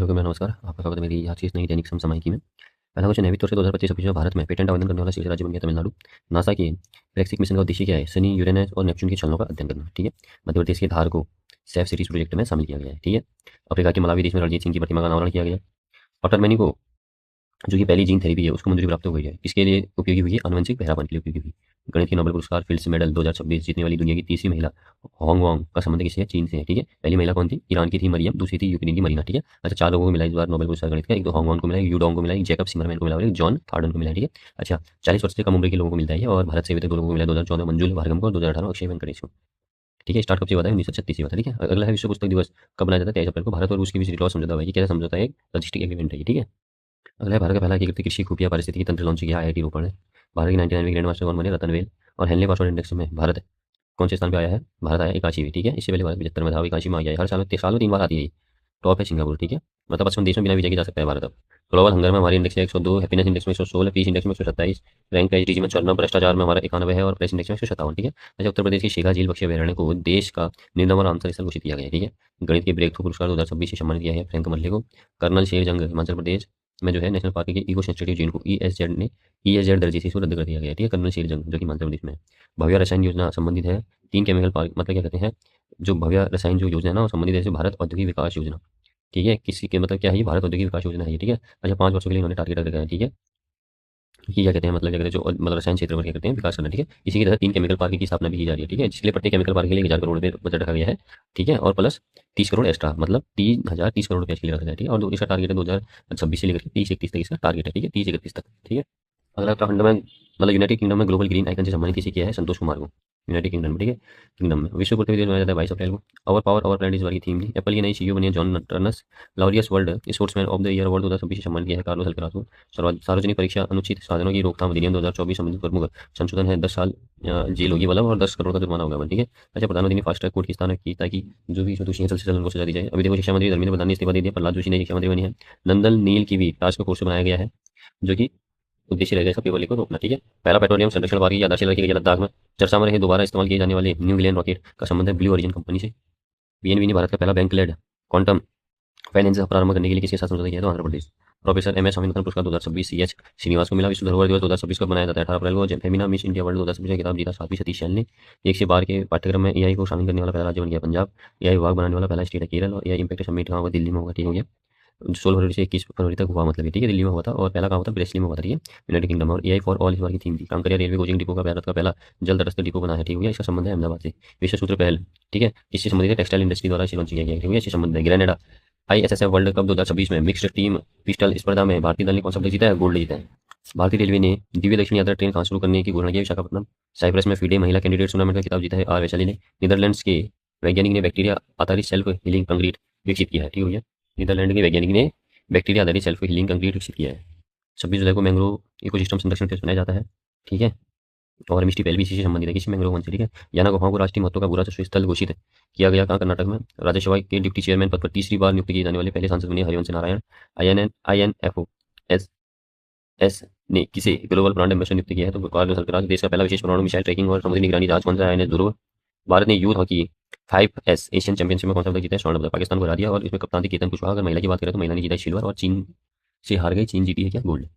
सभी को मेरा नमस्कार। आपका स्वागत है मेरी आज की इस नई दैनिक समसामयिकी में। पहला क्वेश्चन है, वित्त वर्ष 2025-26 में भारत में पेटेंट आवेदन करने वाला शीर्ष राज्य बन गया तमिलनाडु। नासा के ब्रेक्सिक मिशन का उद्देश्य क्या है? शनि, यूरेनस और नेपच्यून की छलनों का अध्ययन करना। ठीक है। मध्य प्रदेश के धार को सेफ सिटीज प्रोजेक्ट में शामिल किया गया है। ठीक है। अफ्रीका के मलावी देश में रणजीत सिंह की प्रतिमा का अनावरण किया गया। डॉक्टर मैनी को जो कि पहली जीन थेरेपी है उसको मंजूरी प्राप्त हो गई है। इसके लिए उपयोगी हुई है, आनुवंशिक बहरापन के लिए उपयोगी हुई। गणित की नोबेल पुरस्कार फिल्ड्स मेडल 2026 जीतने वाली दुनिया की तीसरी महिला होंग वोंग का संबंध किससे है? चीन से है। ठीक है। पहली महिला कौन थी? ईरान की थी मरियम, दूसरी थी यूक्रेन की मरीना। ठीक है। अच्छा, 4 लोगों को मिला इस बार नोबेल पुरस्कार गणित का। एक तो होंग वोंग को मिला, एक यू डोंग को मिला, एक जैकब सिमरमैन को मिला और एक जॉन थार्डन को मिला। ठीक है। अच्छा, 40 वर्ष से कम उम्र के लोगों को मिलता है ये, और भारत से अभी तक 2 लोगों को मिला, 2014 मंजुल भार्गव को और 2018 अक्षय वेंकटेश को। ठीक है। स्टार्ट कब से हुआ था? 1936 से हुआ था। ठीक है। अगला है, विश्व पुस्तक दिवस कब मनाया जाता है? 23 अप्रैल को। भारत और रूस के बीच रिटॉस समझौता हुआ है। ये कैसा समझौता है? एक लॉजिस्टिक एग्रीमेंट है ये। ठीक है। अगला है, भारत का पहला एकीकृत कृषि खुफिया पारिस्थितिकी तंत्र लॉन्च किया IIT रोपड़ ने। भारत की 99वीं ग्रैंड मास्टर कौन बने? रतन वेल। और हेनले पासवर्ड इंडेक्स में भारत कौन से स्थान पे आया है? भारत आया 81वीं। ठीक है। इससे पहले भारत 75 में था, 81 में आ गया है। हर साल में 3 बार आती है ये। टॉप है सिंगापुर। ठीक है। मतलब 55 देश में बिना वीजा के जा सकता है भारत अब। ग्लोबल हंगर में हमारी इंडेक्स है 102, हैप्पीनेस इंडेक्स में 116, पीस इंडेक्स में 127, रैंक एचडीजी में 54, भ्रष्टाचार में हमारा 91 है और प्रेस इंडेक्स में 157। ठीक है। अच्छा, उत्तर प्रदेश की शेखा झील बख्शी अभयारण्य को देश का निर्नम और आमसर स्थल घोषित किया गया है। ठीक है। गणित के ब्रेक थ्रू पुरस्कार 2026 से सम्मानित किया है फ्रैंक मल्ले को। कर्नल शेर जंग हिमाचल प्रदेश में जो है नेशनल पार्क के इको सेंसिटिव जीन को ESZ दर्जे से इसको रद्द कर दिया गया है। ठीक है। कर्नल शेर जंग जो कि हिमाचल प्रदेश में है। भव्य रसायन योजना संबंधित है 3 केमिकल पार्क, मतलब क्या कहते हैं, जो भव्य रसायन जो योजना है ना वो संबंधित है भारत औद्योगिक विकास योजना। ठीक है। किसी के मतलब क्या है? ये भारत औद्योगिक विकास योजना है ये। ठीक है। अच्छा, 5 वर्षों के लिए इन्होंने टारगेट रखा है। ठीक है। कि क्या कहते हैं, मतलब क्या कहते हैं, जो मतलब रसायन क्षेत्र में क्या करते हैं, विकास करना। ठीक है। इसी के तहत 3 केमिकल पार्क की स्थापना भी की जा रही है। ठीक है। जिसके लिए प्रत्येक केमिकल पार्क के लिए 1000 करोड़ रुपये बजट रखा गया है। ठीक है। और प्लस 30 करोड़ एक्स्ट्रा, मतलब 30 करोड़ रुपये के लिए रखा गया है। ठीक है। और इसका टारगेट है 2026 से लेकर 30-31 तक इसका टारगेट है। ठीक है। 30-31 तक। ठीक है। अगला उत्तराखंड में मतलब यूनाइटेड किंगडम में ग्लोबल ग्रीन आइकन से सम्मानित किसी किया है? संतोष कुमार को। यूनाइटेड किंगडम में। ठीक है। किंगडम में विश्व पृथ्वी दिवस मनाया जाता है 22 अप्रैल को। आवर पावर आवर प्लैनेट इस बार की थीम थी। एप्पल की नई CEO बनी है John turns. Laureus world sportsman of the year award 2026 से सम्मानित किया है कार्लोस अल्कराज को। सार्वजनिक परीक्षा अनुचित साधनों की रोकथाम अधिनियम 2024 संबंधित प्रमुख संशोधन है। 10 साल जेल होगी मतलब, और 10 करोड़ का जुर्माना होगा। ठीक है। अच्छा, प्रधानमंत्री ने फास्ट ट्रैक कोर्ट की स्थापना की ताकि जो भी इसमें दोषी है जल्द से जल्द उनको सजा दी जाए। अभी देखो, शिक्षा मंत्री धर्मेंद्र प्रधान ने इस्तीफा दे दिया। प्रहलाद जोशी ने शिक्षा मंत्री बनी है। नंदन नील की भी टास्क फोर्स से बनाया गया है, जो कि उद्देश्य रहेगा इसका पेपर को रोकना। ठीक है। पहला पेट्रोलियम संरक्षण वार की आधारशिला रखी गई है लद्दाख में। चर्चा में रहे दोबारा इस्तेमाल किए जाने वाले न्यू गिलियन रॉकेट का संबंध है ब्लू ओरिजिन कंपनी से। PNB ने भारत का पहला बैंक लेड क्वांटम फाइनेंस प्रारंभ करने के लिए किसके साथ समझौता किया? तो आंध्र प्रदेश। प्रोफेसर MS स्वामीनाथन पुरस्कार 2026 CH श्रीनिवास को मिला। विश्व धरोहर दिवस 2026 को मनाया जाता है 18 अप्रैल को। फेमिना मिस इंडिया वर्ल्ड 2026 में खिताब जीता 7वीं सतीश शैल ने। 1 से 12 के पाठ्यक्रम में AI को शामिल करने वाला पहला राज्य बन गया पंजाब। AI विभाग बनाने वाला पहला स्टेट है केरल। और AI इम्पैक्ट समिट कहाँ होगा? दिल्ली में होगा। ठीक हो गया। 16 फरवरी से 21 फरवरी तक हुआ, मतलब ये। ठीक है। दिल्ली में हुआ था, और पहला कहाँ हुआ था? ब्रेसली में हुआ था। ठीक है। United kingdom. और AI फॉर ऑल इस बार की थीम थी। कांकरिया रेलवे कोचिंग डिपो का भारत का पहला जल तटस्थ डिपो बना है। ठीक हो गया। इसका संबंध है अहमदाबाद से। विश्व सूत्र पहल, ठीक है, इससे संबंधित है टेक्सटाइल इंडस्ट्री द्वारा इसे लॉन्च किया गया है। ठीक है। इससे संबंध है ग्रेनेडा ISSF वर्ल्ड कप 2026 में मिक्स्ड टीम पिस्टल स्पर्धा में भारतीय दल ने कौन सा पदक जीता है? गोल्ड जीता है। भारतीय रेलवे ने दिव्य दक्षिण यात्रा ट्रेन कहाँ शुरू करने की घोषणा की? विशाखापट्टनम। साइप्रस में फीडे महिला कैंडिडेट टूर्नामेंट का खिताब जीता है R वैशाली ने। नीदरलैंड्स के वैज्ञानिक ने बैक्टीरिया आधारित सेल्फ हीलिंग कंक्रीट विकसित किया है। ठीक हो गया। नीदरलैंड के वैज्ञानिक ने बैक्टीरिया आधारित सेल्फ हीलिंग कंक्रीट विकसित किया है। 26 जुलाई को मैंग्रोव इकोसिस्टम संरक्षण दिवस मनाया जाता है। ठीक है। और मिस्टी पहल भी इसी से संबंधित है, किसी मैंग्रोव वन से। ठीक है। याना गुफाओं को राष्ट्रीय महत्व का बुरा स्थल घोषित किया गया कहाँ? कर्नाटक में। राज्यसभा के डिप्टी चेयरमैन पद पर तीसरी बार नियुक्त किए जाने वाले पहले सांसद बने हरिवंश नारायण। INFO एस ने किसे ग्लोबल ब्रांड एम्बेसडर नियुक्त किया है? तो कार्लोस अल्कराज। देश का पहला विशेष परमाणु मिसाइल ट्रैकिंग और समुद्री निगरानी जहाज कौन सा है? INS ध्रुव। भारत ने youth hockey 5S Asian championship में कौन सा पदक जीता है? स्वर्ण पदक। पाकिस्तान को हरा दिया। और इसमें कप्तान थी केतन कुशवाहा। अगर महिला की बात करें तो महिला ने जीता है सिल्वर, और चीन से हार गई। चीन जीती है क्या? गोल्ड।